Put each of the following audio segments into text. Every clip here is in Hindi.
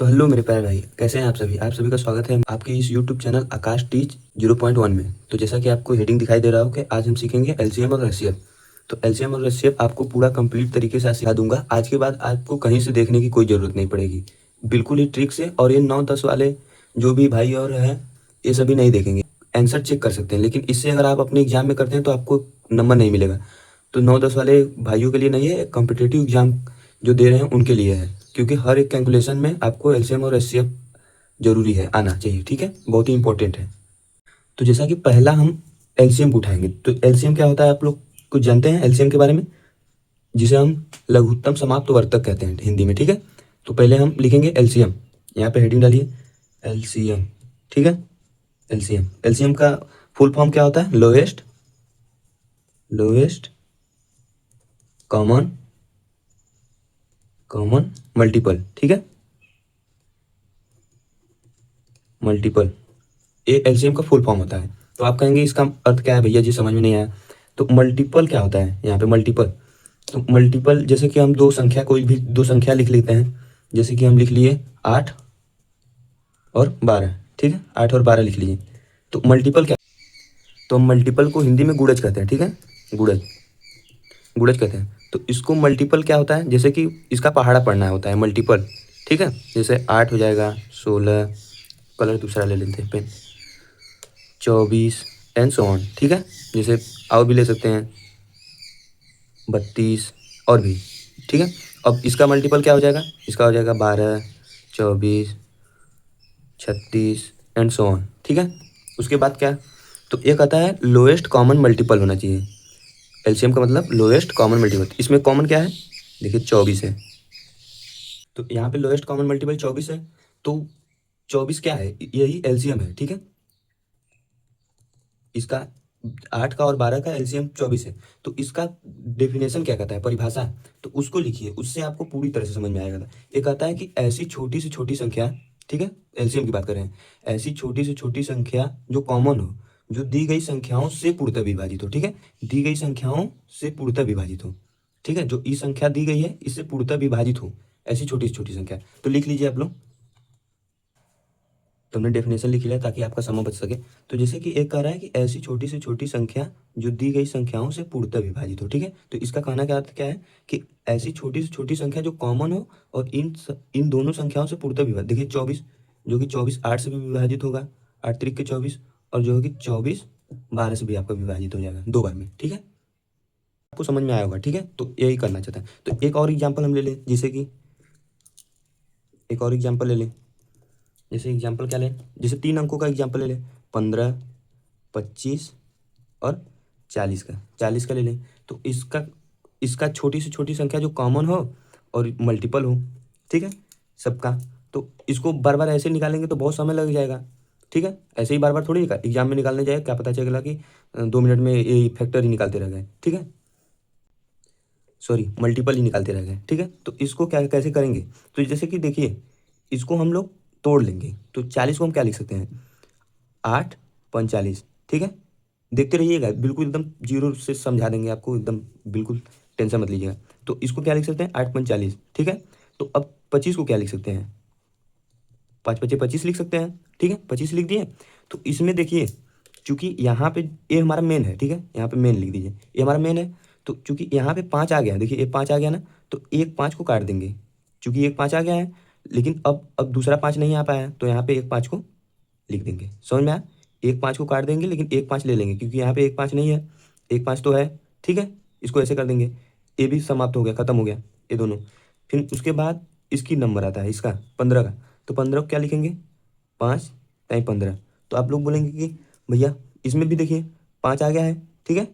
तो हेलो मेरे प्यारे भाई, कैसे हैं आप सभी का स्वागत है आपके इस यूट्यूब चैनल आकाश टीच 0.1 में। तो जैसा कि आपको हेडिंग दिखाई दे रहा हो कि आज हम सीखेंगे एलसीएम और एचसीएफ। तो एलसीएम और एचसीएफ आपको पूरा कंप्लीट तरीके से सिखा दूंगा। आज के बाद आपको कहीं से देखने की कोई ज़रूरत नहीं पड़ेगी, बिल्कुल ही ट्रिक से। और ये 9-10 वाले जो भी भाई और हैं, ये सभी नहीं देखेंगे। आंसर चेक कर सकते हैं, लेकिन इससे अगर आप अपने एग्जाम में करते हैं तो आपको नंबर नहीं मिलेगा। तो 9-10 वाले भाइयों के लिए नहीं है, कॉम्पिटिटिव एग्जाम जो दे रहे हैं उनके लिए है, क्योंकि हर एक कैलकुलेशन में आपको एलसीएम और एचसीएफ जरूरी है, आना चाहिए। ठीक है, बहुत ही इंपॉर्टेंट है। तो जैसा कि पहला हम एलसीएम उठाएंगे, तो एलसीएम क्या होता है आप लोग कुछ जानते हैं एलसीएम के बारे में, जिसे हम लघुत्तम समाप्त वर्तक कहते हैं हिंदी में। ठीक है, तो पहले हम लिखेंगे एलसीएम। यहाँ पे हेडिंग डालिए एलसीएम। ठीक है, एलसीएम एलसीएम का फुल फॉर्म क्या होता है? Lowest common multiple. ठीक है, मल्टीपल, ये एलसीएम का फुल फॉर्म होता है। तो आप कहेंगे इसका अर्थ क्या है भैया जी, समझ में नहीं आया। तो मल्टीपल क्या होता है यहाँ पे? मल्टीपल, तो मल्टीपल जैसे कि हम दो संख्या, कोई भी दो संख्या लिख लेते हैं। जैसे कि हम लिख लिए 8 और 12। ठीक है, 8 और 12 लिख लीजिए। तो मल्टीपल क्या? तो हम मल्टीपल को हिंदी में गुणज कहते हैं। ठीक है, गुणज गुणज कहते हैं। तो इसको मल्टीपल क्या होता है? जैसे कि इसका पहाड़ा पढ़ना होता है मल्टीपल। ठीक है, जैसे 8 हो जाएगा 16, कलर दूसरा ले लेते हैं पेन, 24 एंड सो ऑन। ठीक है, जैसे और भी ले सकते हैं 32 और भी। ठीक है, अब इसका मल्टीपल क्या हो जाएगा? इसका हो जाएगा 12, 24, 36 एंड सो ऑन। ठीक है, उसके बाद क्या? तो एक आता है लोएस्ट कॉमन मल्टीपल होना चाहिए। एलसीएम का मतलब लोएस्ट कॉमन मल्टीपल। इसमें कॉमन क्या है? देखिए 24 है, तो यहाँ पे लोएस्ट कॉमन मल्टीपल 24 है। तो 24 क्या है? यही एलसीएम है। ठीक है, इसका 8 का और 12 का एलसीएम 24 है। तो इसका डेफिनेशन क्या कहता है, परिभाषा? तो उसको लिखिए, उससे आपको पूरी तरह से समझ में आएगा। एक आता है कि ऐसी छोटी से छोटी संख्या, ठीक है, एलसीएम की बात कर रहे हैं, ऐसी छोटी से छोटी संख्या जो कॉमन हो, जो दी गई संख्याओं से पूर्णतः विभाजित हो। ठीक है, दी गई संख्याओं से पूर्णतः विभाजित हो। ठीक है, जो ई संख्या दी गई है इससे पूर्णतः विभाजित हो, ऐसी छोटी से छोटी संख्या। तो लिख लीजिए आप लोग, तो हमने डेफिनेशन लिख लिया ताकि आपका समय बच सके। तो जैसे कि एक कह रहा है कि ऐसी छोटी से छोटी संख्या जो दी गई संख्याओं से पूर्णतः विभाजित हो। ठीक है, तो इसका कहना का अर्थ क्या है कि ऐसी छोटी से छोटी संख्या जो कॉमन हो और इन दोनों संख्याओं से पूर्णतः विभाजित। देखिए 24, जो कि 24 8 से भी विभाजित होगा, 8 त्रिक के 24, और जो है कि 24 12 से भी आपका विभाजित हो जाएगा 2 बार में। ठीक है, आपको समझ में आया होगा। ठीक है, तो यही करना चाहता है। तो एक और एग्जाम्पल हम ले लें, जैसे कि एक और एग्जाम्पल ले लें। जैसे एग्जाम्पल क्या लें? जैसे 3 अंकों का एग्जाम्पल ले लें, 15, 25 और 40 का ले लें। तो इसका इसका छोटी से छोटी संख्या जो कॉमन हो और मल्टीपल हो। ठीक है, सबका। तो इसको बार बार ऐसे निकालेंगे तो बहुत समय लग जाएगा। ठीक है, ऐसे ही बार बार थोड़ी निकाल, एग्जाम में निकालने जाए क्या पता चलेगा कि 2 मिनट में ये फैक्टर ही निकालते रह गए। ठीक है, सॉरी, मल्टीपल ही निकालते रह गए। ठीक है, तो इसको क्या कैसे करेंगे? तो जैसे कि देखिए, इसको हम लोग तोड़ लेंगे। तो 40 को हम क्या लिख सकते हैं? 8 45। ठीक है, देखते रहिएगा, बिल्कुल एकदम जीरो से समझा देंगे आपको, एकदम बिल्कुल टेंशन मत लीजिएगा। तो इसको क्या लिख सकते हैं? 8 × 45। ठीक है, तो अब 25 को क्या लिख सकते हैं? 5 × 5 = 25 लिख सकते हैं। ठीक है, 25 लिख दिए। तो इसमें देखिए, चूंकि यहाँ पे ये हमारा मेन है। ठीक है, यहाँ पे मेन लिख दीजिए, ये हमारा मेन है। तो चूंकि यहाँ पे 5 आ गया, देखिए ये 5 आ गया ना, तो एक 5 को काट देंगे। चूंकि एक 5 आ गया है, लेकिन अब दूसरा 5 नहीं आ पाया है, तो यहाँ पे एक 5 को लिख देंगे। समझ में आया? एक 5 को काट देंगे, लेकिन एक 5 ले लेंगे, क्योंकि यहाँ पे एक 5 नहीं है, एक 5 तो है। ठीक है, इसको ऐसे कर देंगे, ये भी समाप्त हो गया, खत्म हो गया ये दोनों। फिर उसके बाद इसकी नंबर आता है, इसका 15 का। तो 15 को क्या लिखेंगे? 5 × 15। तो आप लोग बोलेंगे कि भैया इसमें भी देखिए 5 आ गया है। ठीक है,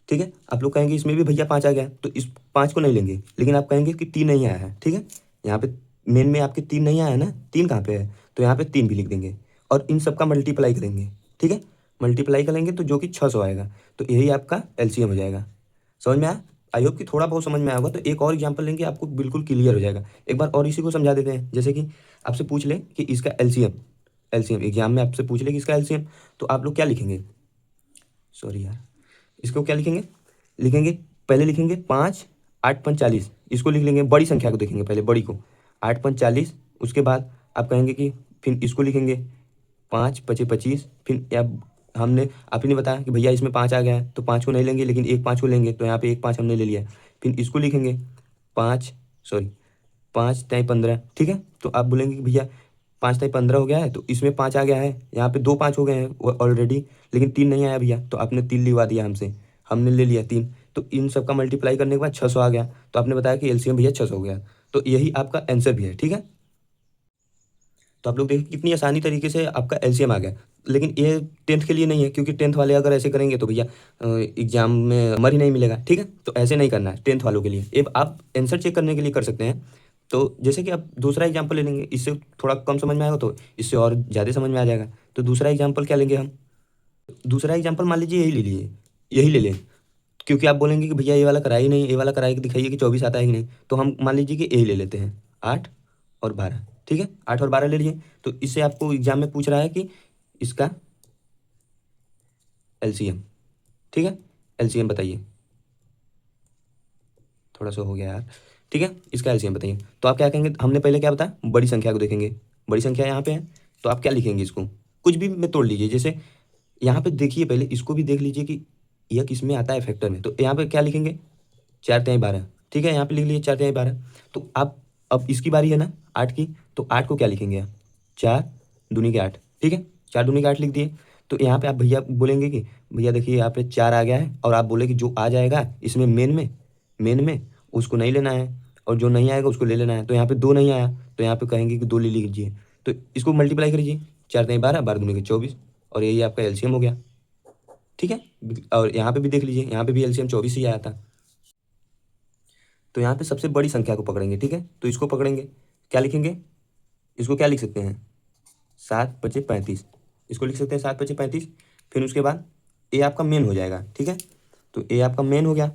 ठीक है, आप लोग कहेंगे इसमें भी भैया 5 आ गया है, तो इस 5 को नहीं लेंगे, लेकिन आप कहेंगे कि 3 नहीं आया है। ठीक है, यहाँ पे मेन में आपके 3 नहीं आया है ना, 3 कहाँ पे है? तो यहाँ पे 3 भी लिख देंगे, और इन सब का मल्टीप्लाई करेंगे। ठीक है, मल्टीप्लाई करेंगे तो जो कि 600 आएगा। तो यही आपका एलसीएम हो जाएगा। समझ में आया? आई होप कि थोड़ा बहुत समझ में आया होगा। तो एक और एग्जाम्पल लेंगे, आपको बिल्कुल क्लियर हो जाएगा। एक बार और इसी को समझा देते हैं। जैसे कि आपसे पूछ ले कि इसका एलसीएम, एग्जाम में आपसे पूछ ले कि इसका एलसीएम, तो आप लोग क्या लिखेंगे? सॉरी यार, इसको क्या लिखेंगे? लिखेंगे, पहले लिखेंगे 5 8 × 45, इसको लिख लेंगे, बड़ी संख्या को देखेंगे पहले, बड़ी को, 8 पंच 40। उसके बाद आप कहेंगे कि फिर इसको लिखेंगे 5 पचे 25। फिर अब हमने आप ही ने बताया कि भैया इसमें 5 आ गया है तो 5 को नहीं लेंगे, लेकिन एक 5 को लेंगे, तो यहाँ पे एक 5 हमने ले लिया। फिर इसको लिखेंगे 5 सॉरी 5 ताई 15, ठीक है। तो आप बोलेंगे कि भैया 5 ताई 15 हो गया है, तो इसमें 5 आ गया है, यहाँ पे 2 5 हो गए हैं ऑलरेडी, लेकिन 3 नहीं आया भैया, तो आपने 3 लिखवा दिया हमसे, हमने ले लिया 3। तो इन सब का मल्टीप्लाई करने के बाद 600 आ गया, तो आपने बताया कि एलसीएम भैया 600 हो गया, तो यही आपका आंसर भी है, ठीक है। तो आप लोग देखिए कितनी आसानी तरीके से आपका एलसीएम आ गया। लेकिन ये 10th के लिए नहीं है, क्योंकि 10th वाले अगर ऐसे करेंगे तो भैया एग्जाम में नंबर ही नहीं मिलेगा, ठीक है। तो ऐसे नहीं करना है 10th वालों के लिए, ये आप आंसर चेक करने के लिए कर सकते हैं। तो जैसे कि आप दूसरा एग्जाम्पल ले लेंगे, इससे थोड़ा कम समझ में आएगा, तो इससे और ज़्यादा समझ में आ जाएगा। तो दूसरा एग्जाम्पल क्या लेंगे हम, दूसरा एग्जाम्पल मान लीजिए यही ले लीजिए, यही ले लें, क्योंकि आप बोलेंगे कि भैया ये वाला कराया ही नहीं, ये वाला कराया कि दिखाइए कि 24 आता है कि नहीं। तो हम मान लीजिए कि यही ले लेते हैं, 8 और 12, ठीक है, 8 और 12 ले लिए। तो इससे आपको एग्जाम में पूछ रहा है कि इसका एलसीएम, ठीक है, एलसीएम बताइए। थोड़ा सा हो गया यार, ठीक है, इसका एलसीएम बताइए। तो आप क्या कहेंगे, हमने पहले क्या बताया, बड़ी संख्या को देखेंगे, बड़ी संख्या यहाँ पे है, तो आप क्या लिखेंगे, इसको कुछ भी में तोड़ लीजिए। जैसे यहाँ पे देखिए, पहले इसको भी देख लीजिए कि यह किस में आता है फैक्टर में। तो यहाँ पे क्या लिखेंगे, 4 तिहाई 12, ठीक है, यहाँ पे लिख लिए 4 तिहाई 12। तो आप अब इसकी बारी है ना 8 की, तो 8 को क्या लिखेंगे आप, 4 दूनी के 8, ठीक है, 4 दूनी के 8 लिख दिए। तो यहाँ पे आप भैया बोलेंगे कि भैया देखिए यहाँ पे 4 आ गया है, और आप बोले कि जो आ जाएगा इसमें मेन में उसको नहीं लेना है, और जो नहीं आएगा उसको ले लेना है। तो यहाँ पे 2 नहीं आया, तो यहाँ पे कहेंगे कि 2 ले लीजिए। तो इसको मल्टीप्लाई करिए, 4 तिहाई 12, 12 दूनी के 24, और यही आपका एलसीएम हो गया, ठीक है। और यहाँ पे भी देख लीजिए, यहाँ पे भी एलसीएम 24 ही आया था। तो यहाँ पे सबसे बड़ी संख्या को पकड़ेंगे, ठीक है, तो इसको पकड़ेंगे, क्या लिखेंगे, इसको क्या लिख सकते हैं, 7 पचे 35, इसको लिख सकते हैं 7 पचे 35। फिर उसके बाद ए आपका मेन हो जाएगा, ठीक है। तो ए आपका मेन हो गया,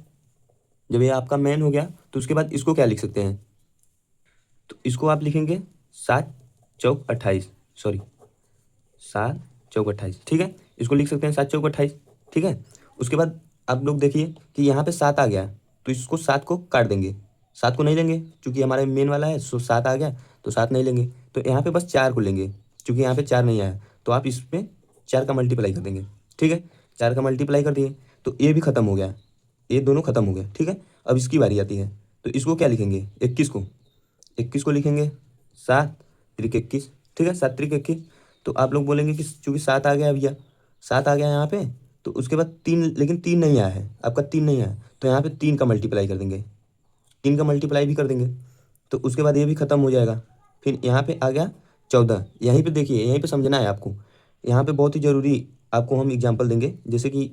जब ये आपका मेन हो गया तो उसके बाद इसको क्या लिख सकते हैं, तो इसको आप लिखेंगे 7 चौक 28, सॉरी 7 चौक 28, ठीक है, इसको लिख सकते हैं 7 चौक 28, ठीक है। उसके बाद आप लोग देखिए कि यहाँ पे 7 आ गया, तो इसको 7 को काट देंगे, 7 को नहीं लेंगे क्योंकि हमारे मेन वाला है, सो 7 आ गया, तो 7 नहीं लेंगे। तो यहाँ पे बस 4 को लेंगे, क्योंकि यहाँ पे 4 नहीं आया, तो आप इस पे 4 का मल्टीप्लाई कर देंगे, ठीक है, 4 का मल्टीप्लाई कर दिए, तो ये भी खत्म हो गया, ये दोनों खत्म हो गए, ठीक है। अब इसकी बारी आती है, तो इसको क्या लिखेंगे, 21 को लिखेंगे, 7 त्रिक 21, ठीक है, 7 त्रिक 21। तो आप लोग बोलेंगे कि चूंकि 7 आ गया भैया, 7 आ गया यहाँ पे, तो उसके बाद 3, लेकिन 3 नहीं आया है, आपका 3 नहीं आया, तो यहाँ पे 3 का मल्टीप्लाई कर देंगे, 3 का मल्टीप्लाई भी कर देंगे, तो उसके बाद ये भी खत्म हो जाएगा। फिर यहाँ पे आ गया 14, यहीं पे देखिए, यहीं पे समझना है आपको, यहाँ पे बहुत ही ज़रूरी आपको हम एग्जाम्पल देंगे, जैसे कि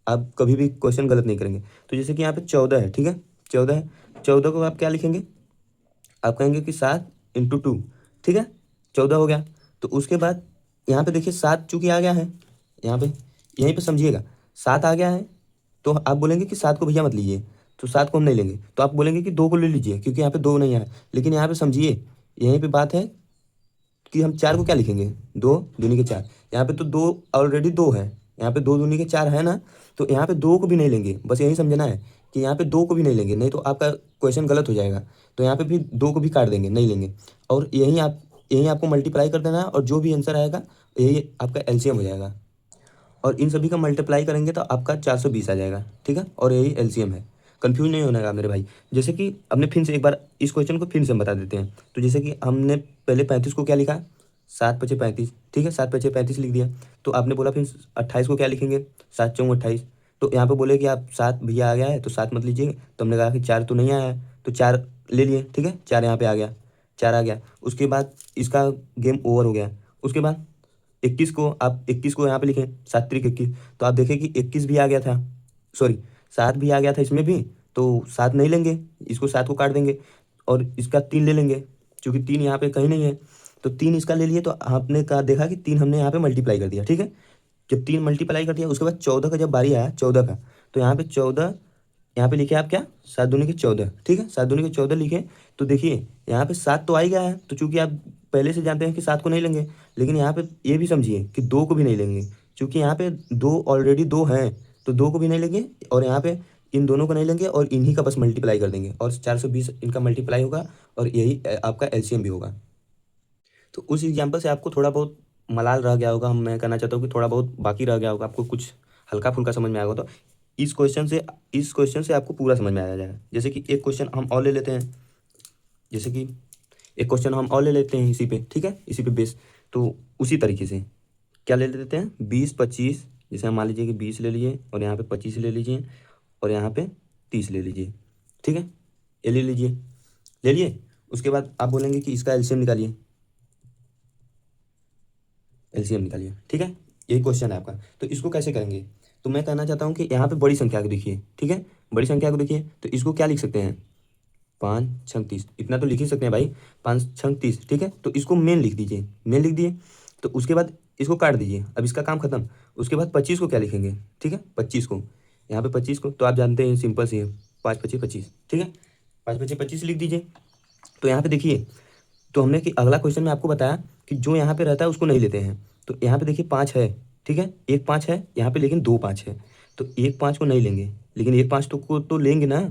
आप कभी भी क्वेश्चन गलत नहीं करेंगे। तो जैसे कि यहाँ पे 14 है, ठीक है, 14 है, 14 को आप क्या लिखेंगे, आप कहेंगे कि 7 इंटू 2, ठीक है, 14 हो गया। तो उसके बाद यहाँ पे देखिए 7 चूंकि आ गया है, यहाँ पे यहीं पे समझिएगा, 7 आ गया है, तो आप बोलेंगे कि 7 को भैया मत लीजिए, तो 7 को हम नहीं लेंगे, तो आप बोलेंगे कि 2 को ले लीजिए, क्योंकि यहाँ पे 2 नहीं आया। लेकिन यहाँ पे समझिए, यहीं पे बात है कि हम 4 को क्या लिखेंगे, 2 दूनी के 4, यहाँ पे तो 2 ऑलरेडी 2 है, यहाँ पे 2 दूनी के 4 है ना, तो यहाँ पे 2 को भी नहीं लेंगे, बस यही समझना है कि यहाँ पे 2 को भी नहीं लेंगे, नहीं तो आपका क्वेश्चन गलत हो जाएगा। तो यहाँ पे भी 2 को भी काट देंगे, नहीं लेंगे, और यहीं आपको मल्टीप्लाई कर देना है, और जो भी आंसर आएगा यही आपका एलसीएम हो जाएगा। और इन सभी का मल्टीप्लाई करेंगे तो आपका 420 आ जाएगा, ठीक है, और यही एलसीएम है। कंफ्यूज नहीं होना मेरे भाई। जैसे कि हमने फिर से एक बार इस क्वेश्चन को फिर से हम बता देते हैं। तो जैसे कि हमने पहले 35 को क्या लिखा, 7 पचे 35, ठीक है, 7 पचे 35 लिख दिया। तो आपने बोला फिर 28 को क्या लिखेंगे, 7 चौक 28। तो यहाँ पे बोले कि आप 7 भैया आ गया है तो 7 मत लीजिए, तो हमने कहा कि 4 तो नहीं आया है, तो 4 ले लिए, ठीक है, 4 यहाँ पे आ गया, 4 आ गया। उसके बाद इसका गेम ओवर हो गया। उसके बाद 21 को यहाँ पे लिखें, 7 त्रिक 21, तो आप देखें कि 21 भी आ गया था, सॉरी 7 भी आ गया था इसमें भी, तो 7 नहीं लेंगे, इसको 7 को काट देंगे, और इसका 3 ले लेंगे, क्योंकि 3 यहाँ पे कहीं नहीं है, तो 3 इसका ले लिए। तो आपने कहा देखा कि 3 हमने यहाँ पे मल्टीप्लाई कर दिया, ठीक है। जब 3 मल्टीप्लाई कर दिया उसके बाद 14 का जब बारी आया, 14 का, तो यहाँ पे 14, यहाँ पे लिखे आप क्या, 7 दूनी के 14, ठीक है, 7 दूनी के 14 लिखे। तो देखिए यहाँ पे 7 तो आ ही गया है, तो चूंकि आप पहले से जानते हैं कि 7 को नहीं लेंगे, लेकिन यहाँ पे ये भी समझिए कि 2 को भी नहीं लेंगे, क्योंकि यहाँ पे 2 ऑलरेडी 2 हैं, तो 2 को भी नहीं लेंगे, और यहाँ पे इन दोनों को नहीं लेंगे और इन्हीं का बस मल्टीप्लाई कर देंगे और 420 इनका मल्टीप्लाई होगा और यही आपका एलसीएम भी होगा। तो उस एग्जाम्पल से आपको थोड़ा बहुत मलाल रह गया होगा, मैं कहना चाहता हूँ कि थोड़ा बहुत बाकी रह गया होगा, आपको कुछ हल्का फुल्का समझ में आएगा। तो इस क्वेश्चन से आपको पूरा समझ में आ जाएगा। जैसे कि एक क्वेश्चन हम और ले लेते हैं, जैसे कि एक क्वेश्चन हम और ले लेते हैं इसी पे, ठीक है, इसी पे बेस। तो उसी तरीके से क्या ले लेते हैं, 20 25, जैसे हम मान लीजिए कि 20 ले लीजिए और यहाँ पे 25 ले लीजिए और यहाँ पे 30 ले लीजिए, ठीक है, ये ले लीजिए, ले लिए। उसके बाद आप बोलेंगे कि इसका एलसीएम निकालिए, एलसीएम निकालिए, ठीक है, यही क्वेश्चन है आपका। तो इसको कैसे करेंगे, तो मैं कहना चाहता हूँ कि यहाँ पे बड़ी संख्या को देखिए, ठीक है, बड़ी संख्या को देखिए, तो इसको क्या लिख सकते हैं, 5 6 30, इतना तो लिख ही सकते हैं भाई, 5 6 30, ठीक है। तो इसको मेन लिख दीजिए, मेन लिख दिए। तो उसके बाद इसको काट दीजिए, अब इसका काम खत्म। उसके बाद 25 को क्या लिखेंगे, ठीक है, 25 को, यहाँ पे 25 को तो आप जानते हैं सिंपल सी है, 5 5 25, ठीक है, 5 5 25 लिख दीजिए। तो यहाँ पे देखिए, तो हमने कि अगला क्वेश्चन में आपको बताया कि जो यहाँ पे रहता है उसको नहीं लेते हैं। तो यहाँ पे देखिए 5 है, ठीक है, एक 5 है यहाँ पे, लेकिन 2 5 है। तो एक 5 को नहीं लेंगे, लेकिन एक 5 तो को तो लेंगे ना।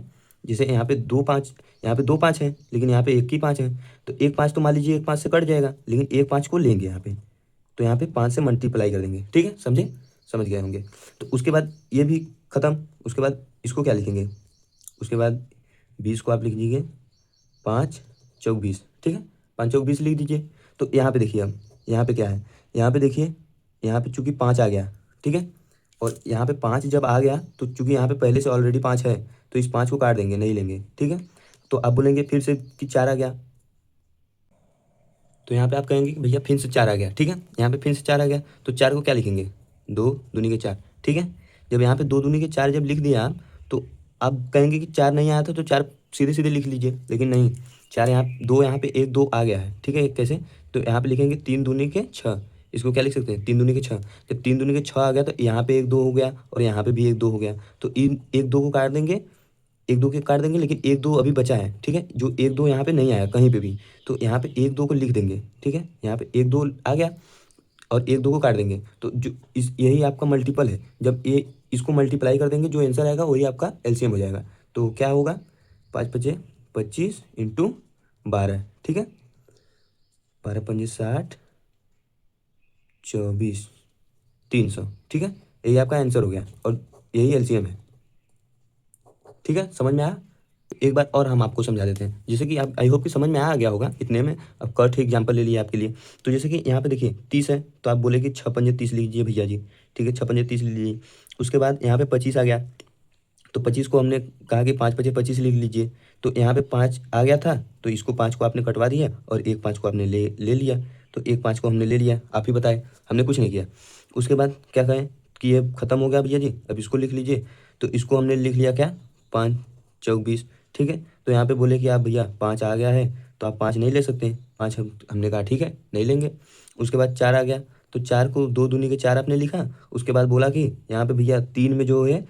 जैसे यहाँ पे 2 5, यहाँ पे 2 5 है, लेकिन यहाँ पे एक ही 5 है। तो एक 5 तो मान लीजिए एक 5 से कट जाएगा, लेकिन एक 5 को लेंगे यहाँ पे। तो यहाँ पे 5 से मल्टीप्लाई कर देंगे, ठीक है, समझे, समझ गए होंगे। तो उसके बाद ये भी खत्म। उसके बाद इसको क्या लिखेंगे, उसके बाद 20 को आप लिख दीजिए 5 चौक 20, ठीक है, 5 चौक 20 लिख दीजिए। तो यहाँ पे देखिए, अब यहाँ पे क्या है, यहाँ पे देखिए, यहाँ पे चूंकि 5 आ गया, ठीक है, और यहाँ पे 5 जब आ गया तो चूंकि यहाँ पे पहले से ऑलरेडी 5 है, तो इस 5 को काट देंगे, नहीं लेंगे, ठीक है। तो आप बोलेंगे फिर से कि 4 आ गया, तो यहाँ पे आप कहेंगे कि भैया फिर से 4 आ गया, ठीक है, यहाँ पे फिर से 4 आ गया। तो 4 को क्या लिखेंगे, 2 दूनी के 4, ठीक है। जब यहाँ पे 2 दूनी के 4 जब लिख दिया आप, तो आप कहेंगे कि 4 नहीं आया था, तो 4 सीधे सीधे लिख लीजिए, लेकिन नहीं, 4 यहाँ 2, यहाँ पे 1 2 आ गया है, ठीक है, कैसे, तो यहाँ पे लिखेंगे 3 दूनी के 6। इसको क्या लिख सकते हैं, 3 दूनी के 6। जब 3 दूनी के 6 आ गया तो यहाँ पे 1 2 हो गया और यहाँ पे भी 1 2 हो गया। तो इन 1 2 को काट देंगे, 1 2 के काट देंगे, लेकिन 1 2 अभी बचा है, ठीक है, जो 1 2 यहाँ पे नहीं आया कहीं पे भी। तो यहाँ पे 1 2 को लिख देंगे, ठीक है, यहाँ पे 1 2 आ गया और 1 2 को काट देंगे। तो जो इस यही आपका मल्टीपल है, जब ये इसको मल्टीप्लाई कर देंगे, जो आंसर आएगा वही आपका एलसीएम हो जाएगा। तो क्या होगा, 5 5 25 इंटू 12, ठीक है, 12 5 60, 24, 300, ठीक है, यही आपका आंसर हो गया और यही एलसीएम है, ठीक है, समझ में आया। एक बार और हम आपको समझा देते हैं, जैसे कि आप, आई होप कि समझ में आ गया होगा इतने में। अब कट एग्जांपल ले लिया आपके लिए। तो जैसे कि यहाँ पे देखिए 30 है, तो आप बोले कि 6 5 30 लीजिए भैया जी, ठीक है, 6 5 30 लीजिए। उसके बाद यहाँ पे 25 आ गया, तो 25 को हमने कहा कि 5 5 25 लिख लीजिए। तो यहाँ पे 5 आ गया था, तो इसको 5 को आपने कटवा दिया और एक 5 को आपने ले ले लिया। तो एक 5 को हमने ले लिया, आप ही बताए, हमने कुछ नहीं किया। उसके बाद क्या कहें कि ये खत्म हो गया भैया जी, अब इसको लिख लीजिए। तो इसको हमने लिख लिया क्या, 5 चौक 20, ठीक है। तो यहाँ पे बोले कि आप भैया 5 आ गया है, तो आप 5 नहीं ले सकते, 5 हमने कहा ठीक है नहीं लेंगे। उसके बाद 4 आ गया, तो 4 को 2 दूनी के 4 आपने लिखा। उसके बाद बोला कि यहाँ पे भैया 3 में जो है,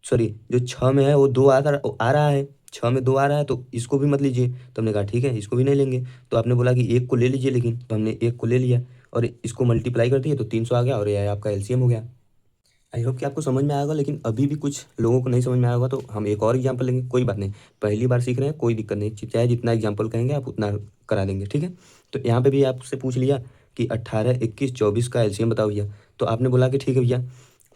सॉरी जो 6 में है वो 2 आ रहा है, 6 में 2 आ रहा है, तो इसको भी मत लीजिए। तो हमने कहा ठीक है इसको भी नहीं लेंगे। तो आपने बोला कि एक को ले लीजिए, लेकिन तो हमने एक को ले लिया और इसको मल्टीप्लाई कर दिए तो 300 आ गया और ये आपका एलसीएम हो गया। आई होप कि आपको समझ में आएगा, लेकिन अभी भी कुछ लोगों को नहीं समझ में आएगा, तो हम एक और एग्जांपल लेंगे, कोई बात नहीं, पहली बार सीख रहे हैं, कोई दिक्कत नहीं, चाहे जितना एग्जांपल कहेंगे आप उतना करा देंगे, ठीक है। तो यहाँ पे भी आपसे पूछ लिया कि 18 21 24 का एलसीएम बताओ भैया। तो आपने बोला कि ठीक है भैया,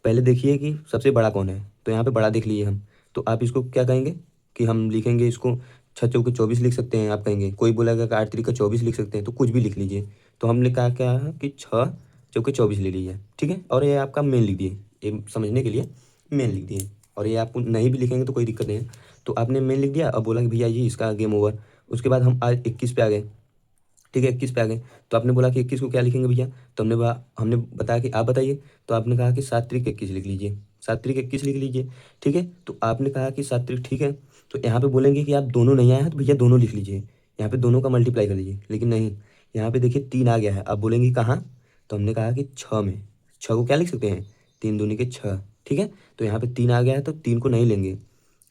पहले देखिए कि सबसे बड़ा कौन है। तो यहाँ पे बड़ा देख लिए हम, तो आप इसको क्या कहेंगे कि हम लिखेंगे इसको 6 चौके 24 लिख सकते हैं, आप कहेंगे, कोई बोलेगा कि 8 3 का 24 लिख सकते हैं, तो कुछ भी लिख लीजिए। तो हमने कहा क्या है कि 6 चौके 24 ले लीजिए, ठीक है, और ये आपका मेन लिख दिए, ये समझने के लिए मेन लिख दिए। और ये आपको नहीं भी लिखेंगे तो कोई दिक्कत नहीं है। तो आपने मेन लिख दिया, अब बोला कि भैया ये इसका गेम ओवर। उसके बाद हम आज 21 पे आ गए, ठीक है, 21 पे आ गए। तो आपने बोला कि 21 को क्या लिखेंगे भैया। तो हमने बताया कि आप बताइए। तो आपने कहा कि 7 3 21 लिख लीजिए, 7 3 21 लिख लीजिए, ठीक है। तो आपने कहा कि 7 3 ठीक है। तो यहाँ पे बोलेंगे कि आप दोनों नहीं आया है तो भैया दोनों लिख लीजिए, यहाँ पे दोनों का मल्टीप्लाई कर लीजिए, लेकिन नहीं, यहाँ पे देखिए 3 आ गया है, आप बोलेंगे कहाँ। तो हमने कहा कि 6 में, 6 को क्या लिख सकते हैं, 3 दूनी के 6, ठीक है। तो यहाँ पे 3 आ गया है तो 3 को नहीं लेंगे,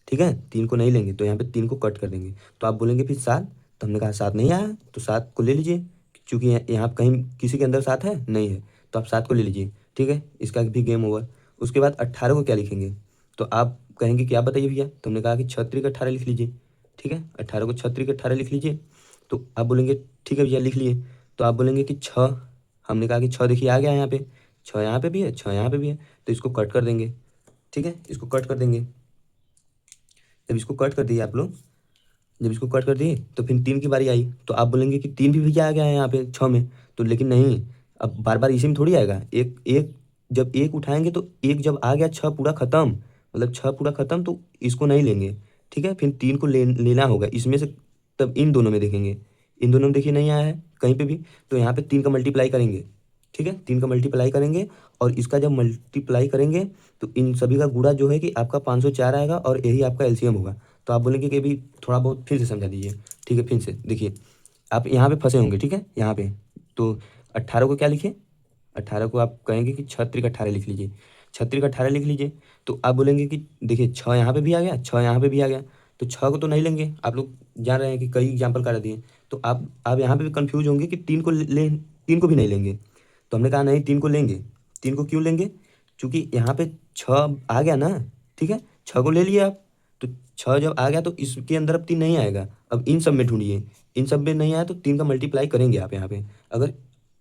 ठीक है, 3 को नहीं लेंगे, तो यहाँ पे 3 को कट कर देंगे। तो आप बोलेंगे फिर 7। तो हमने कहा 7 नहीं आया, तो 7 को ले लीजिए, क्योंकि यहाँ कहीं किसी के अंदर 7 है नहीं है, तो आप 7 को ले लीजिए, ठीक है, इसका भी गेम ओवर। उसके बाद 18 को क्या लिखेंगे। तो आप कहेंगे कि आप बताइए भैया, तो हमने कहा कि 6 त्रिक 18 लिख लीजिए, ठीक है, 18 को 6 त्रिक 18 लिख लीजिए। तो आप बोलेंगे ठीक है भैया लिख लिए। तो आप बोलेंगे कि 6, हमने कहा कि 6 देखिए आ गया यहाँ पे, 6 यहाँ पे भी है, 6 यहाँ पे भी है, तो इसको कट कर देंगे, ठीक है, इसको कट कर देंगे। जब इसको कट कर दिए आप लोग, जब इसको कट कर दिए तो फिर 3 की बारी आई, तो आप बोलेंगे कि 3 भी भैया आ गया है यहाँ पे 6 में, तो लेकिन नहीं, अब बार बार इसी में थोड़ी आएगा, एक एक जब एक उठाएंगे तो एक जब आ गया 6 पूरा खत्म, मतलब 6 पूरा खत्म, तो इसको नहीं लेंगे, ठीक है, फिर 3 को लेना होगा इसमें से, तब इन दोनों में देखेंगे, इन दोनों में देखिए नहीं आया है कहीं पे भी, तो यहाँ पे 3 का मल्टीप्लाई करेंगे, ठीक है, 3 का मल्टीप्लाई करेंगे, और इसका जब मल्टीप्लाई करेंगे तो इन सभी का गुणा जो है कि आपका 504 आएगा, और यही आपका एलसीएम होगा। तो आप बोलेंगे कि अभी थोड़ा बहुत फिर से समझा दीजिए, ठीक है, फिर से देखिए, आप यहाँ पे फंसे होंगे, ठीक है, यहाँ पे, तो 18 को क्या लिखे, 18 को आप कहेंगे कि 6 त्रिक 18 लिख लीजिए, 6 त्रिक 18 लिख लीजिए। तो आप बोलेंगे कि देखिए 6 यहाँ पे भी आ गया, 6 यहाँ पे भी आ गया, तो 6 को तो नहीं लेंगे, आप लोग जान रहे हैं कि कई एग्जाम्पल करा दिए, तो आप यहाँ पे भी कन्फ्यूज होंगे कि 3 को लें, 3 को भी नहीं लेंगे। तो हमने कहा नहीं 3 को लेंगे, 3 को क्यों लेंगे, क्योंकि यहाँ पे 6 आ गया ना, ठीक है, 6 को ले लिए आप, तो 6 जब आ गया तो इसके अंदर अब 3 नहीं आएगा, अब इन सब में ढूंढिए, इन सब में नहीं आया तो 3 का मल्टीप्लाई करेंगे आप यहाँ पे, अगर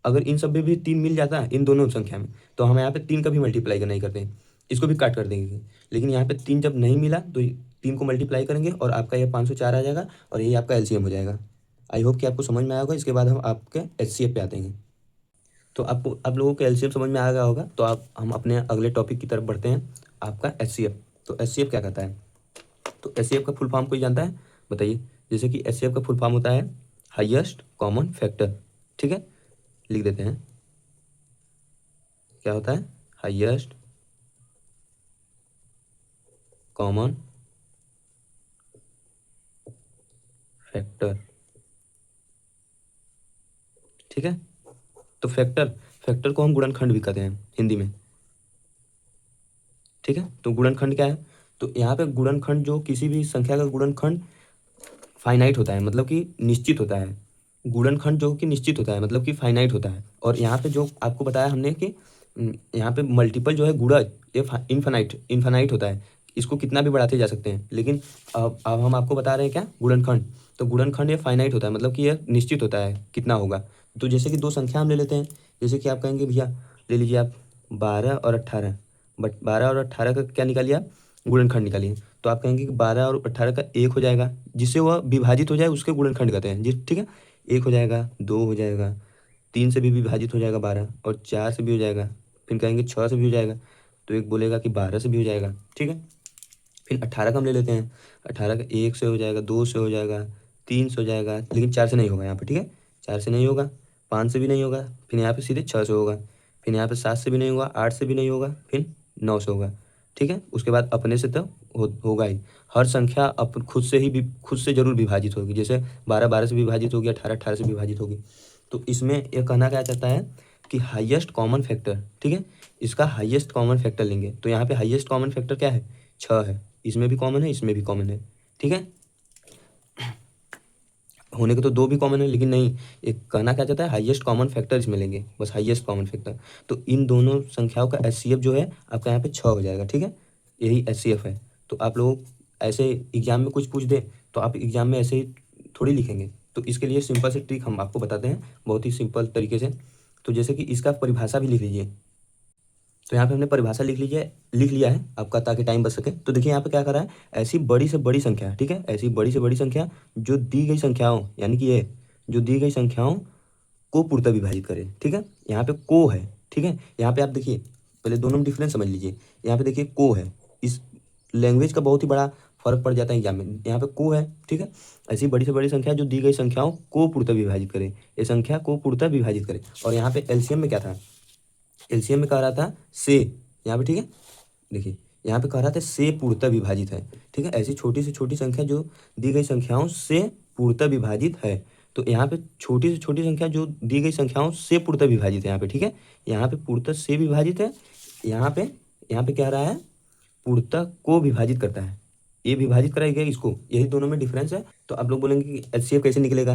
अगर इन सब में भी 3 मिल जाता है इन दोनों संख्या में, तो हम यहाँ पे 3 का भी मल्टीप्लाई नहीं करते, इसको भी काट कर देंगे, लेकिन यहाँ पे 3 जब नहीं मिला तो 3 को मल्टीप्लाई करेंगे और आपका ये 504 आ जाएगा, और यही आपका एलसीएम हो जाएगा। आई होप कि आपको समझ में आया होगा। इसके बाद हम आपके एचसीएफ पे आते हैं। तो आपको, आप लोगों को एलसीएम समझ में आ गया होगा, तो आप हम अपने अगले टॉपिक की तरफ बढ़ते हैं, आपका एचसीएफ। तो एचसीएफ क्या कहता है, तो एचसीएफ का फुल फॉर्म कोई जानता है, बताइए। जैसे कि एचसीएफ का फुल फॉर्म होता है हाईएस्ट कॉमन फैक्टर, ठीक है, लिख देते हैं, क्या होता है, हाईएस्ट कॉमन फैक्टर, ठीक है। तो फैक्टर, फैक्टर को हम गुणनखंड भी कहते हैं हिंदी में, ठीक है। तो गुणनखंड क्या है, तो यहाँ पे गुणनखंड जो किसी भी संख्या का गुणनखंड फाइनाइट होता है, मतलब कि निश्चित होता है, गुणनखंड जो कि निश्चित होता है मतलब कि फाइनाइट होता है। और यहाँ पे जो आपको बताया हमने कि यहाँ पे मल्टीपल जो है गुणज, ये इनफाइनाइट इनफाइनाइट होता है, इसको कितना भी बढ़ाते जा सकते हैं, लेकिन अब हम आपको बता रहे हैं क्या, गुणनखंड। तो गुणनखंड ये फाइनाइट होता है, मतलब कि यह निश्चित होता है कितना होगा। तो जैसे कि दो संख्या हम ले लेते हैं, जैसे कि आप कहेंगे भैया ले लीजिए आप 12 और 18, बट 12 और 18 का क्या निकालिए आप, गुणनखंड निकालिए। तो आप कहेंगे कि 12 और 18 का एक हो जाएगा, जिससे वह विभाजित हो जाए उसके गुणनखंड कहते हैं जी, ठीक है। एक हो जाएगा, दो हो जाएगा, 3 से भी विभाजित हो जाएगा 12, और 4 से भी हो जाएगा, फिर कहेंगे 6 से भी हो जाएगा, तो एक बोलेगा कि 12 से भी हो जाएगा, ठीक है। फिर 18 का हम ले लेते हैं, 18 का 1 से हो जाएगा, 2 से हो जाएगा, 3 से हो जाएगा, लेकिन 4 से नहीं होगा यहाँ पे, ठीक है, 4 से नहीं होगा, 5 से भी नहीं होगा, फिर यहाँ पे सीधे 6 से होगा, फिर यहाँ पे 7 से भी नहीं होगा, 8 से भी नहीं होगा, फिर 9 से होगा, ठीक है। उसके बाद अपने से तो होगा ही, हर संख्या खुद से ही खुद से जरूर विभाजित होगी, जैसे 12 12 से विभाजित होगी, 18 18 से विभाजित होगी। तो इसमें यह कहना क्या चाहता है कि हाईएस्ट कॉमन फैक्टर, ठीक है, इसका हाईएस्ट कॉमन फैक्टर लेंगे। तो यहाँ पे हाईएस्ट कॉमन फैक्टर क्या है, 6 है, इसमें भी कॉमन है, इसमें भी कॉमन है, ठीक है। होने के तो दो भी कॉमन है, लेकिन नहीं, एक कहना क्या चाहता है, हाईएस्ट कॉमन फैक्टर इसमें लेंगे, बस हाईएस्ट कॉमन फैक्टर। तो इन दोनों संख्याओं का एचसीएफ जो है आपका यहाँ पे 6 हो जाएगा, ठीक है, यही एचसीएफ है। तो आप लोग ऐसे एग्जाम में कुछ पूछ दे तो आप एग्जाम में ऐसे ही थोड़ी लिखेंगे, तो इसके लिए सिंपल से ट्रिक हम आपको बताते हैं बहुत ही सिंपल तरीके से। तो जैसे कि इसका परिभाषा भी लिख लीजिए, तो यहाँ पे हमने परिभाषा लिख लिया है आपका, ताकि टाइम बच सके। तो देखिए यहाँ पे क्या कर रहा है, ऐसी बड़ी से बड़ी संख्या, ठीक है, ऐसी बड़ी से बड़ी संख्या जो दी गई संख्याओं, यानी कि ये जो दी गई संख्याओं को पूर्णतः विभाजित करे, ठीक है। यहाँ पे को है, ठीक है, यहाँ पे आप देखिए, पहले दोनों में डिफरेंस समझ लीजिए। यहाँ पे देखिए को है, इस लैंग्वेज का बहुत ही बड़ा फर्क पड़ जाता है एग्जाम में। यहाँ पे को है, ठीक है, ऐसी बड़ी से बड़ी संख्या जो दी गई संख्याओं को पूर्णतः विभाजित करे, ये संख्या को पूर्णतः विभाजित करे। और यहाँ पे एलसीएम में क्या था, एलसीएम में कह रहा था से, यहाँ पे, ठीक है, देखिए यहाँ पे कह रहा था से पूर्णतः विभाजित है, ठीक है, ऐसी छोटी से छोटी संख्या जो दी गई संख्याओं से पूर्णतः विभाजित है। तो यहाँ पे छोटी से छोटी संख्या जो दी गई संख्याओं से पूर्णतः विभाजित है, यहाँ पे, ठीक है, यहाँ पे पूर्णतः से विभाजित है, यहाँ पे कह रहा है पूर्णतः को विभाजित करता है, ये विभाजित कराएगा इसको, यही दोनों में डिफरेंस है। तो आप लोग बोलेंगे कि एचसीएफ कैसे निकलेगा,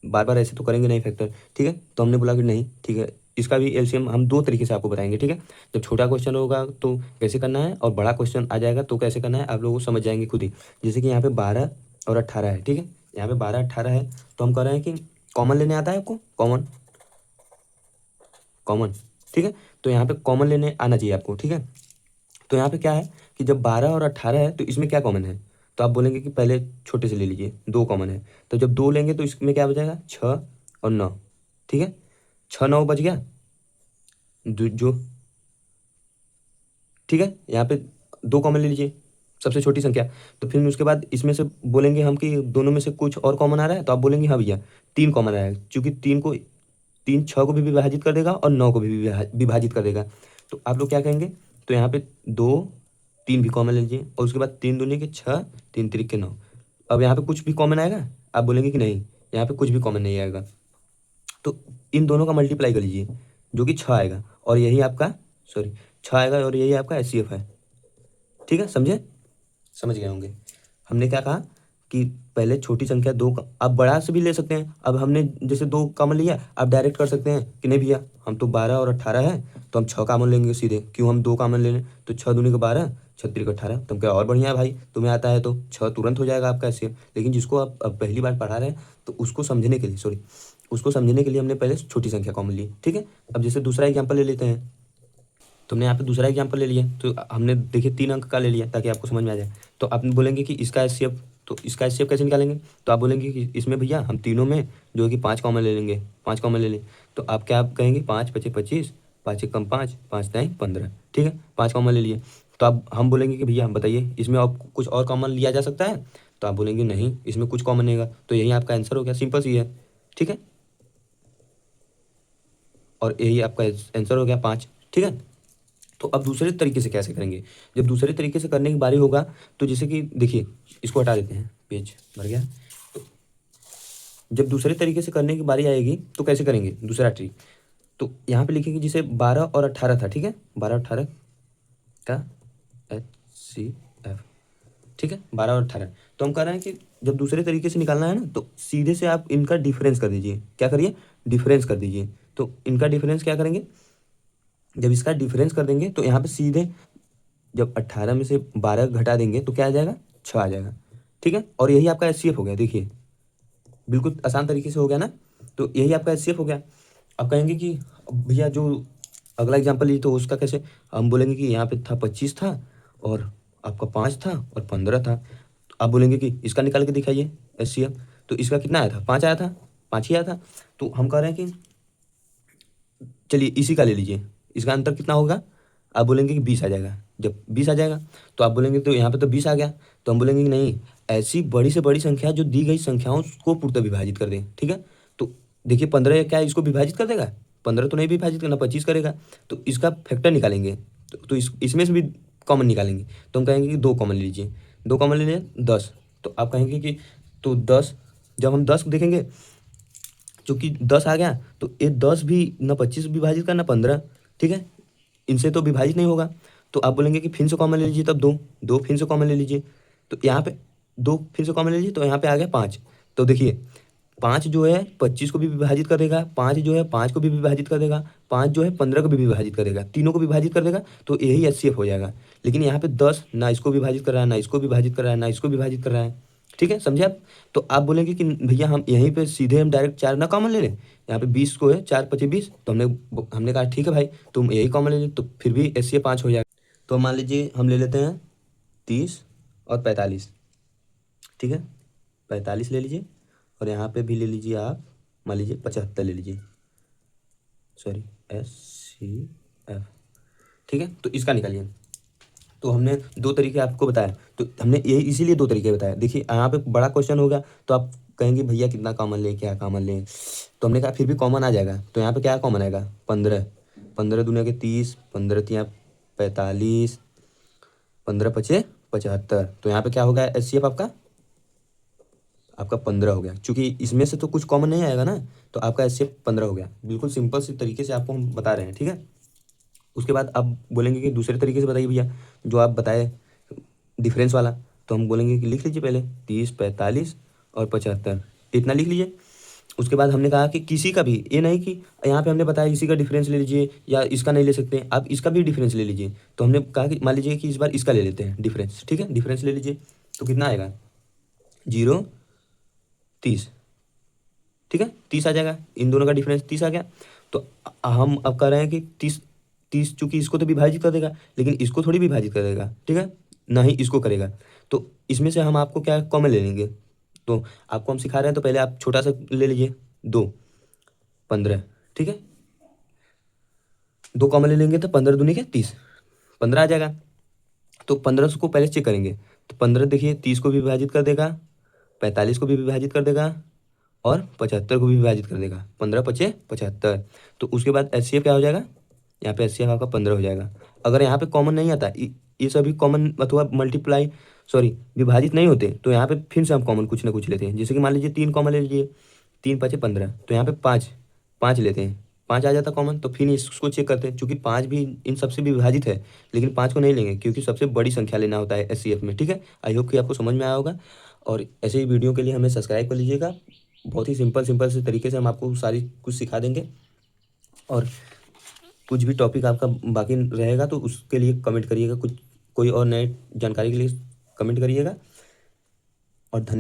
बार बार ऐसे तो करेंगे नहीं फैक्टर, ठीक है, तो हमने बोला कि नहीं, ठीक है, इसका भी एलसीएम हम दो तरीके से आपको बताएंगे, ठीक है। जब छोटा क्वेश्चन होगा तो कैसे करना है, और बड़ा क्वेश्चन आ जाएगा तो कैसे करना है, आप लोग समझ जाएंगे खुद ही। जैसे कि यहाँ पे 12 और 18 है, ठीक है। यहाँ पे 12 18 है, तो हम कह रहे हैं कि कॉमन लेने आता है आपको, कॉमन कॉमन, ठीक है। तो यहाँ पे कॉमन लेने आना चाहिए आपको, ठीक है। तो यहाँ पे क्या है कि जब 12 और 18 है तो इसमें क्या कॉमन है, तो आप बोलेंगे कि पहले छोटे से ले लीजिए, 2 कॉमन है। तो जब 2 लेंगे तो इसमें क्या बचेगा, 6 और 9, ठीक है। 6 9 बच गया, जो, ठीक है। यहाँ पे 2 कॉमन ले लीजिए, सबसे छोटी संख्या। तो फिर उसके बाद इसमें से बोलेंगे हम कि दोनों में से कुछ और कॉमन आ रहा है, तो आप बोलेंगे हाँ भैया 3 कॉमन आ रहा है, क्योंकि 3 6 को भी विभाजित कर देगा और 9 को भी विभाजित कर देगा। तो आप लोग क्या कहेंगे, तो यहाँ पे 2 3 भी कॉमन ले लीजिए, और उसके बाद 3 दूनी के 6, 3 तिरिक के 9। अब यहाँ पे कुछ भी कॉमन आएगा, आप बोलेंगे कि नहीं यहाँ पे कुछ भी कॉमन नहीं आएगा, तो इन दोनों का मल्टीप्लाई कर लीजिए, जो कि 6 आएगा, और यही आपका, सॉरी, 6 आएगा और यही आपका एचसीएफ है, ठीक है, समझे, समझ गए होंगे। हमने क्या कहा कि पहले छोटी संख्या दो आप बड़ा से भी ले सकते हैं। अब हमने जैसे 2 कॉमन लिया, आप डायरेक्ट कर सकते हैं कि नहीं भैया हम तो 12 और 18 है, तो हम 6 कॉमन लेंगे सीधे, क्यों हम 2 कॉमन ले लें, तो 6 दूनी के 12, 6 तिरिक 18। तुम क्या और बढ़िया है भाई, तुम्हें आता है तो 6 तुरंत हो जाएगा आपका ऐसे। लेकिन जिसको आप अब पहली बार पढ़ा रहे हैं तो उसको समझने के लिए, सॉरी, उसको समझने के लिए हमने पहले छोटी संख्या कॉमन ली, ठीक है। अब जैसे दूसरा एग्जाम्पल ले लेते हैं, तो हमने यहाँ पे दूसरा एग्जाम्पल ले लिया, तो हमने देखिए 3 अंक का ले लिया ताकि आपको समझ में आ जाए। तो आप बोलेंगे कि इसका एचसीएफ, तो इसका एचसीएफ कैसे निकालेंगे, तो आप बोलेंगे कि इसमें भैया हम तीनों में जो है कि 5 कॉमन ले लेंगे, 5 कॉमन ले लें। तो आप क्या आप कहेंगे 5 पचे 25, 5 एक कम 5, 5 दाएँ 15, ठीक है, 5 कॉमन ले लिए। तो अब हम बोलेंगे कि भैया हम बताइए इसमें और कुछ और कॉमन लिया जा सकता है, तो आप बोलेंगे नहीं इसमें कुछ कॉमन नहीं होगा, तो यही आपका आंसर हो गया, सिंपल सी है, ठीक है। और यही आपका आंसर हो गया 5, ठीक है। तो अब दूसरे तरीके से कैसे करेंगे, जब दूसरे तरीके से करने की बारी होगा, तो जैसे कि देखिए इसको हटा देते हैं, पेज भर गया। तो जब दूसरे तरीके से करने की बारी आएगी तो कैसे करेंगे दूसरा ट्रिक, तो यहाँ पे लिखेंगे जैसे 12 और 18 था, ठीक है, 12 18 का HCF, ठीक है, 12 और 18। तो हम कह रहे हैं कि जब दूसरे तरीके से निकालना है ना, तो सीधे से आप इनका डिफरेंस कर दीजिए, क्या करिए, डिफरेंस कर दीजिए। तो इनका डिफरेंस क्या करेंगे, जब इसका डिफरेंस कर देंगे तो यहाँ पे सीधे जब 18 में से 12 घटा देंगे तो क्या आ जाएगा, 6 आ जाएगा, ठीक है। और यही आपका एचसीएफ हो गया, देखिए बिल्कुल आसान तरीके से हो गया ना। तो यही आपका एचसीएफ हो गया। अब कहेंगे कि भैया जो अगला एग्जांपल ली तो उसका कैसे, हम बोलेंगे कि यहाँ पे था 25 था और आपका 5 था और 15 था, तो आप बोलेंगे कि इसका निकाल के दिखाइए एचसीएफ। तो इसका कितना आया था, 5 आया था, 5 ही आया था। तो हम कह रहे हैं कि चलिए इसी का ले लीजिए, इसका अंतर कितना होगा, आप बोलेंगे कि 20 आ जाएगा। जब 20 आ जाएगा तो आप बोलेंगे तो यहाँ पे तो 20 आ गया, तो हम बोलेंगे कि नहीं ऐसी बड़ी से बड़ी संख्या जो दी गई संख्याओं को पूर्णतः विभाजित कर दें, ठीक है। तो देखिए 15 क्या इसको विभाजित कर देगा, 15 तो नहीं विभाजित करना, 25 करेगा। तो इसका फैक्टर निकालेंगे, तो इसमें से भी कॉमन निकालेंगे। तो हम कहेंगे कि 2 कॉमन ले लीजिए, 2 कॉमन ले लिए 10। तो आप कहेंगे कि तो 10, जब हम 10 देखेंगे चूंकि 10 आ गया तो ये 10 भी ना 25 विभाजित का ना 15, ठीक है, इनसे तो विभाजित नहीं होगा। तो आप बोलेंगे कि फिर से कॉमन ले लीजिए, तब 2 2 फिर से कॉमन ले लीजिए। तो यहाँ पे 2 फिर से कॉमन ले लीजिए, तो यहाँ पे आ गया 5। तो देखिए 5 जो है 25 को भी विभाजित कर देगा, 5 जो है 5 को भी विभाजित कर देगा, 5 जो है 15 को भी विभाजित कर देगा, तीनों को विभाजित कर देगा, तो यही एचसीएफ हो जाएगा। लेकिन यहाँ पे 10 ना इसको विभाजित कर रहा है, ना इसको विभाजित कर रहा है, ना इसको विभाजित कर रहा है, ठीक है, समझे आप। तो आप बोलेंगे कि भैया हम यहीं पे सीधे हम डायरेक्ट 4 ना कॉमन ले लें, यहाँ पे 20 को है 4 पचे 20, तो हमने कहा ठीक है भाई तुम यही कॉमन ले लें, तो फिर भी एचसीएफ 5 हो जाएगा। तो मान लीजिए हम ले लेते हैं 30 और 45, ठीक है, 45 ले लीजिए, और यहाँ पे भी ले लीजिए आप, मान लीजिए 75 ले लीजिए, सॉरी HCF, ठीक है। तो इसका निकालिए। तो हमने 2 तरीके आपको बताया, तो हमने यही इसीलिए 2 तरीके बताया। देखिए यहाँ पे बड़ा क्वेश्चन हो गया तो आप कहेंगे भैया कितना कॉमन लें, क्या कॉमन लें, तो हमने कहा फिर भी कॉमन आ जाएगा। तो यहाँ पे क्या कॉमन आएगा, 15, 15 दूनी के 30, 15 तिया 45, 15 पचे 75। तो यहाँ पे क्या होगा एचसीएफ आपका 15 हो गया, क्योंकि इसमें से तो कुछ कॉमन नहीं आएगा ना, तो आपका एचसीएफ 15 हो गया। बिल्कुल सिंपल सी तरीके से आपको हम बता रहे हैं, ठीक है। उसके बाद अब बोलेंगे कि दूसरे तरीके से बताइए भैया, जो आप बताए डिफरेंस वाला। तो हम बोलेंगे कि लिख लीजिए पहले 30 45 और 75, इतना लिख लीजिए। उसके बाद हमने कहा कि किसी का भी, ये नहीं कि यहाँ पे हमने बताया इसी का डिफरेंस ले लीजिए या इसका नहीं ले सकते, आप इसका भी डिफरेंस ले लीजिए। तो हमने कहा कि मान लीजिए कि इस बार इसका ले लेते हैं डिफरेंस, ठीक है, डिफरेंस ले लीजिए। तो कितना आएगा, 0 30, ठीक है, 30 आ जाएगा, इन दोनों का डिफरेंस 30 आ गया। तो हम अब कह रहे हैं कि 30, 30 चूंकि इसको तो विभाजित कर देगा लेकिन इसको थोड़ी विभाजित कर देगा, ठीक है, ना ही इसको करेगा। तो इसमें से हम आपको क्या कॉमन ले लेंगे। तो आपको हम सिखा रहे हैं, तो पहले आप छोटा सा ले लीजिए, 2, 15, ठीक है, 2 कॉमन ले लेंगे तो 15 दूनी के 30, 15 आ जाएगा। तो 15 को पहले चेक करेंगे, तो 15 देखिए 30 को भी विभाजित कर देगा, 45 को भी विभाजित कर देगा और 75 को भी विभाजित कर देगा, 15 पचे 75। तो उसके बाद एचसीएफ क्या हो जाएगा, यहाँ पे एचसीएफ आपका 15 हो जाएगा। अगर यहाँ पे कॉमन नहीं आता, ये सभी कॉमन अथवा मल्टीप्लाई, सॉरी, विभाजित नहीं होते, तो यहाँ पे फिर से हम कॉमन कुछ ना कुछ लेते हैं। जैसे कि मान लीजिए 3 कॉमन ले लीजिए, 3 5 15, तो यहाँ पे 5, 5 लेते हैं, 5 आ जाता कॉमन। तो फिर इसको चेक करते हैं, क्योंकि 5 भी इन सबसे भी विभाजित है, लेकिन 5 को नहीं लेंगे क्योंकि सबसे बड़ी संख्या लेना होता है एचसीएफ में, ठीक है। आई होप कि आपको समझ में आया होगा। और ऐसे ही वीडियो के लिए हमें सब्सक्राइब कर लीजिएगा। बहुत ही सिंपल सिंपल से तरीके से हम आपको सारी कुछ सिखा देंगे। और कुछ भी टॉपिक आपका बाकी रहेगा तो उसके लिए कमेंट करिएगा, कुछ कोई और नए जानकारी के लिए कमेंट करिएगा। और धन्यवाद।